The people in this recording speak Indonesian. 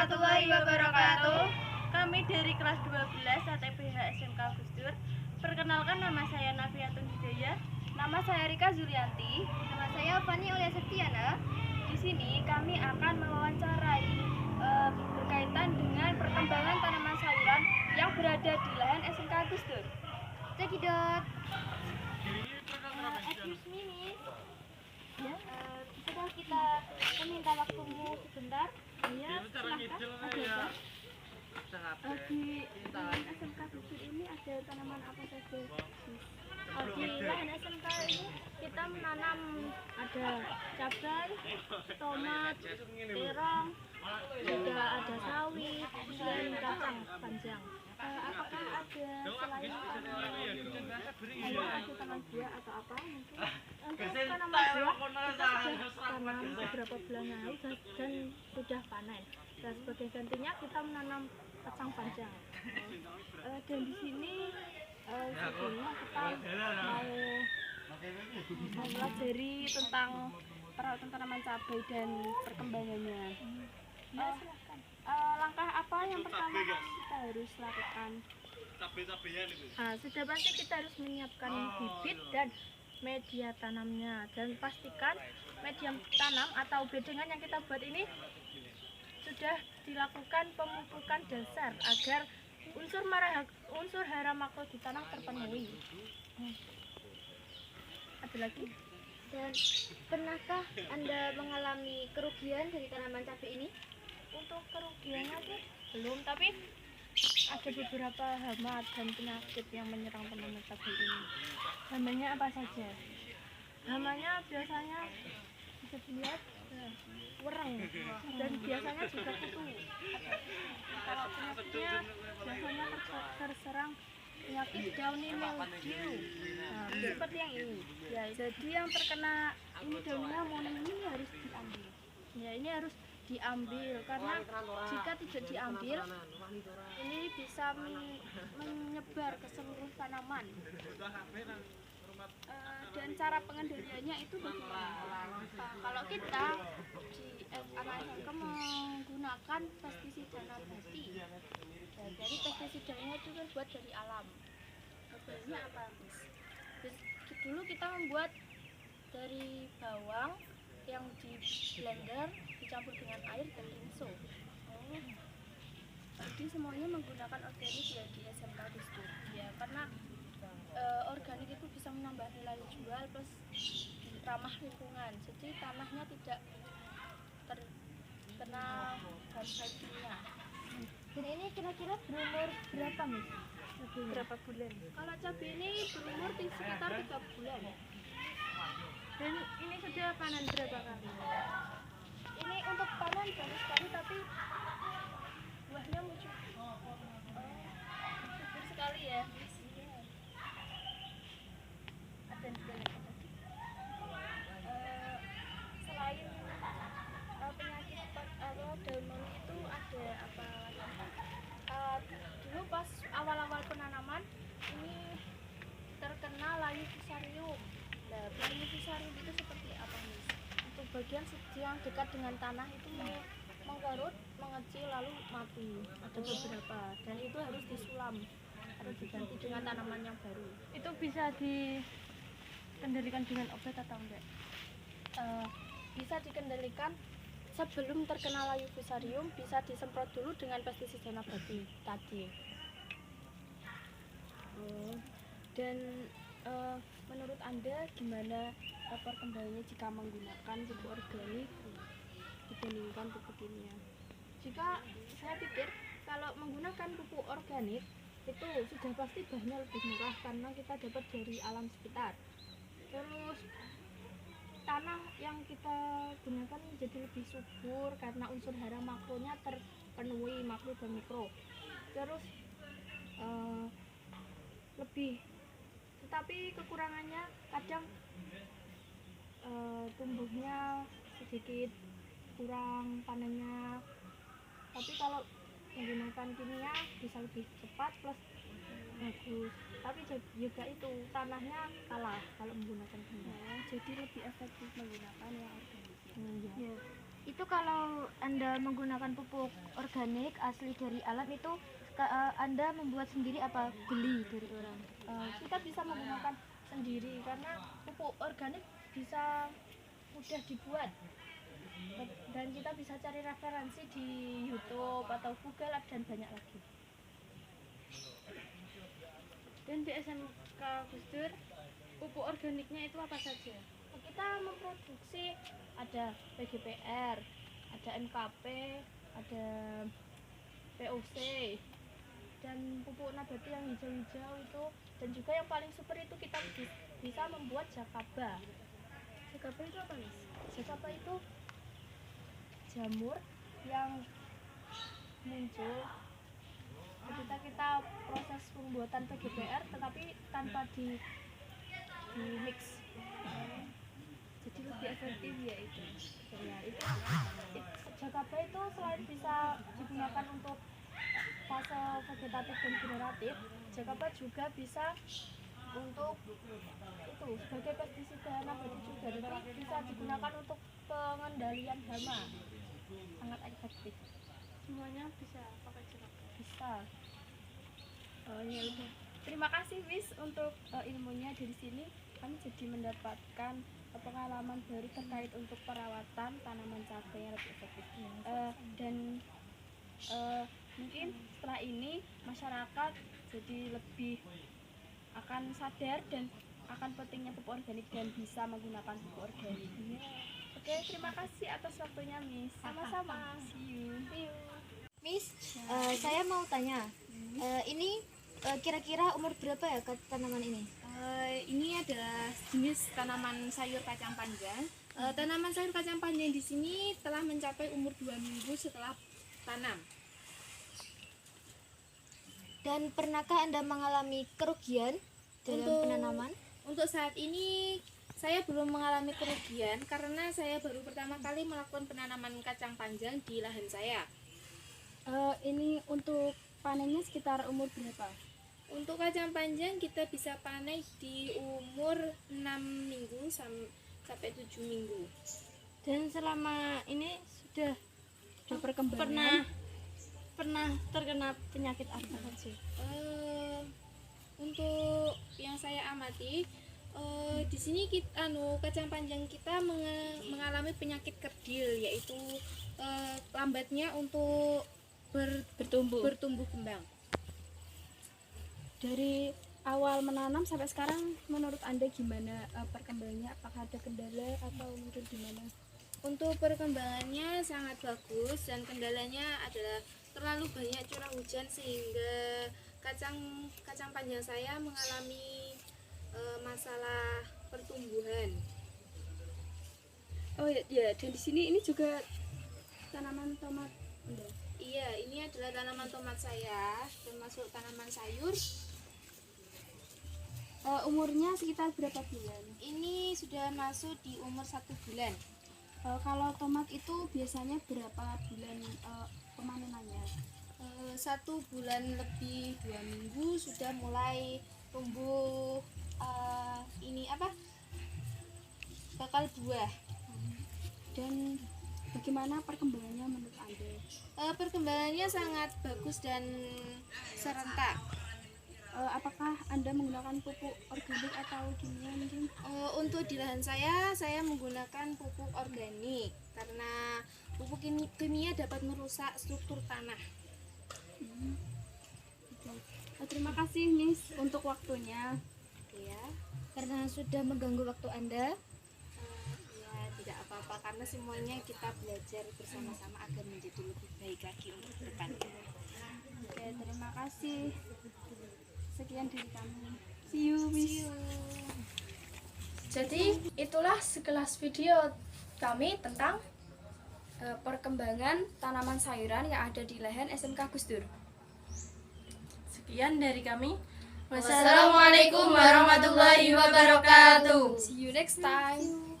warahmatullahi wabarakatuh. Kami dari kelas 12 ATPH SMK Gus Dur. Perkenalkan, nama saya Nafiatun Hidayah. Nama saya Rika Zulianti. Nama saya Fani Aulia Septiana. Di sini kami akan mewawancarai berkaitan dengan perkembangan tanaman sayuran yang berada di lahan SMK Gus Dur. Cekidot. Excuse me, Miss. Ya, Bisa kita meminta waktumu sebentar? ya, silahkan. Ada di lahan SMK Gus Dur ini ada tanaman apa saja? Di lahan SMK ini kita menanam ada cabai, tomat, terong, juga ada sawit, dan kacang panjang. Apakah ada selain ada taman buah atau apa mungkin? Untuk tanaman buah kita sudah tanam beberapa bulan lalu dan sudah panen. Dan sebagai gantinya kita menanam kacang panjang. Dan di sini sebelumnya kita mau mempelajari tentang perawatan tanaman cabai dan perkembangannya. Langkah apa yang pertama kita harus lakukan? Sudah pasti kita harus menyiapkan bibit dan media tanamnya, dan pastikan media tanam atau bedengan yang kita buat ini sudah dilakukan pemupukan dasar agar unsur hara makro di tanah terpenuhi. Ada lagi? Dan pernahkah Anda mengalami kerugian dari tanaman cabai ini? Untuk kerugiannya sih belum, tapi ada beberapa hama dan penyakit yang menyerang tanaman cabai ini. Namanya apa saja? Hamanya biasanya bisa dilihat wereng, dan biasanya juga kutu. Kalau penyakitnya biasanya terserang penyakit downy mildew. Seperti yang ini. Ya, jadi yang terkena ini daunnya moning ini harus diambil. Ya, ini harus diambil karena jika tidak diambil ini bisa menyebar ke seluruh tanaman. Dan cara pengendaliannya itu bagaimana? Kalau kita di anak SMK menggunakan pestisida nabati, jadi pestisidanya itu terbuat dari alam. Hasilnya apa, Miss? Dulu kita membuat dari bawang yang di blender dicampur dengan air dan rinso. Jadi semuanya menggunakan organik ya di SMK Gus Dur. Ya, karena organik itu bisa menambah nilai jual plus ramah lingkungan, jadi tanahnya tidak terkena bahan kimia. Dan ini kira-kira berumur berapa, Miss? Berapa bulan? Kalau cabai ini berumur di sekitar 3 bulan. Dan ini sudah panen berapa kali? Ini untuk panen baru sekali, tapi buahnya muncul. Subur sekali ya. Ada juga selain penyakit daun moli itu ada apa lagi? Dulu pas awal-awal penanaman ini terkena layu fusarium. Nah, layu fusarium itu seperti apa, Miss? Untuk bagian yang dekat dengan tanah itu mengkerut, mengecil lalu mati. Ada beberapa, dan itu harus disulam atau diganti dengan tanaman yang baru. Itu bisa dikendalikan dengan obat atau enggak? Bisa dikendalikan sebelum terkena layu fusarium, bisa disemprot dulu dengan pestisida nabati tadi. Dan menurut Anda gimana perkembangannya jika menggunakan pupuk organik dibandingkan pupuk kimia? Jika saya pikir kalau menggunakan pupuk organik itu sudah pasti bahannya lebih murah karena kita dapat dari alam sekitar. Terus tanah yang kita gunakan jadi lebih subur karena unsur hara makronya terpenuhi, makro dan mikro. Terus tetapi kekurangannya kadang tumbuhnya sedikit kurang panennya. Tapi kalau menggunakan kimia bisa lebih cepat plus bagus. Tapi juga itu tanahnya kalah kalau menggunakan kimia. Jadi lebih efektif menggunakan yang organik. Ya. Itu kalau Anda menggunakan pupuk organik asli dari alam itu Anda membuat sendiri apa beli dari orang? Kita bisa menggunakan sendiri karena pupuk organik bisa mudah dibuat dan kita bisa cari referensi di YouTube atau Google dan banyak lagi. Dan di SMK Gus Dur, pupuk organiknya itu apa saja? Kita memproduksi ada PGPR, ada MKP, ada POC, dan pupuk nabati yang hijau-hijau itu, dan juga yang paling super itu kita bisa membuat jakaba. Jakaba itu apa, Miss? Jakaba itu jamur yang muncul ketika kita proses pembuatan PGPR tetapi tanpa di mix, Jadi lebih efektif ya itu. ya itu jakaba itu selain bisa digunakan untuk fase vegetatif dan generatif, jakaba juga bisa untuk itu sebagai pestisida nabati juga, jadi bisa digunakan untuk pengendalian hama, sangat efektif. Semuanya bisa pakai jeruk. Bisa. Ya udah. Terima kasih Miss untuk ilmunya dari sini. Kami jadi mendapatkan pengalaman baru terkait untuk perawatan tanaman cabai yang lebih efektif. Dan mungkin setelah ini masyarakat jadi lebih akan sadar dan akan pentingnya pupuk organik dan bisa menggunakan pupuk organik. Oke, terima kasih atas waktunya Miss. Sama-sama. See you. Miss, saya mau tanya, ini kira-kira umur berapa ya tanaman ini? Ini adalah jenis tanaman sayur kacang panjang. Tanaman sayur kacang panjang di sini telah mencapai umur 2 minggu setelah tanam. Dan pernahkah Anda mengalami kerugian dalam penanaman? Untuk saat ini saya belum mengalami kerugian karena saya baru pertama kali melakukan penanaman kacang panjang di lahan saya. Ini untuk panennya sekitar umur berapa? Untuk kacang panjang kita bisa panen di umur 6 minggu sampai 7 minggu. Dan selama ini sudah Perkembangan. pernah terkena penyakit apa sih? Untuk yang saya amati, di sini kacang panjang kita mengalami penyakit kerdil, yaitu lambatnya untuk bertumbuh kembang. Dari awal menanam sampai sekarang menurut Anda gimana perkembangannya? Apakah ada kendala atau mungkin gimana? Untuk perkembangannya sangat bagus dan kendalanya adalah terlalu banyak curah hujan sehingga kacang panjang saya mengalami masalah pertumbuhan. Oh ya, dan di sini ini juga tanaman tomat. Iya, ini adalah tanaman tomat saya, termasuk tanaman sayur. Umurnya sekitar berapa bulan? Ini sudah masuk di umur 1 bulan. Kalau tomat itu biasanya berapa bulan pemanenannya? 1 bulan lebih 2 minggu sudah mulai tumbuh bakal buah. Dan bagaimana perkembangannya menurut Anda? Perkembangannya sangat bagus dan serentak. Apakah Anda menggunakan pupuk organik atau kimia mungkin? Untuk di lahan saya menggunakan pupuk organik karena pupuk kimia dapat merusak struktur tanah. Terima kasih Miss untuk waktunya. Ya, Karena sudah mengganggu waktu Anda. ya tidak apa-apa karena semuanya kita belajar bersama-sama agar menjadi lebih baik lagi untuk depannya. Oke, terima kasih. Sekian dari kami. See you, Miss. Jadi itulah sekelas video kami tentang perkembangan tanaman sayuran yang ada di lahan SMK Gus Dur. Sekian dari kami. Wassalamualaikum warahmatullahi wabarakatuh. See you next time.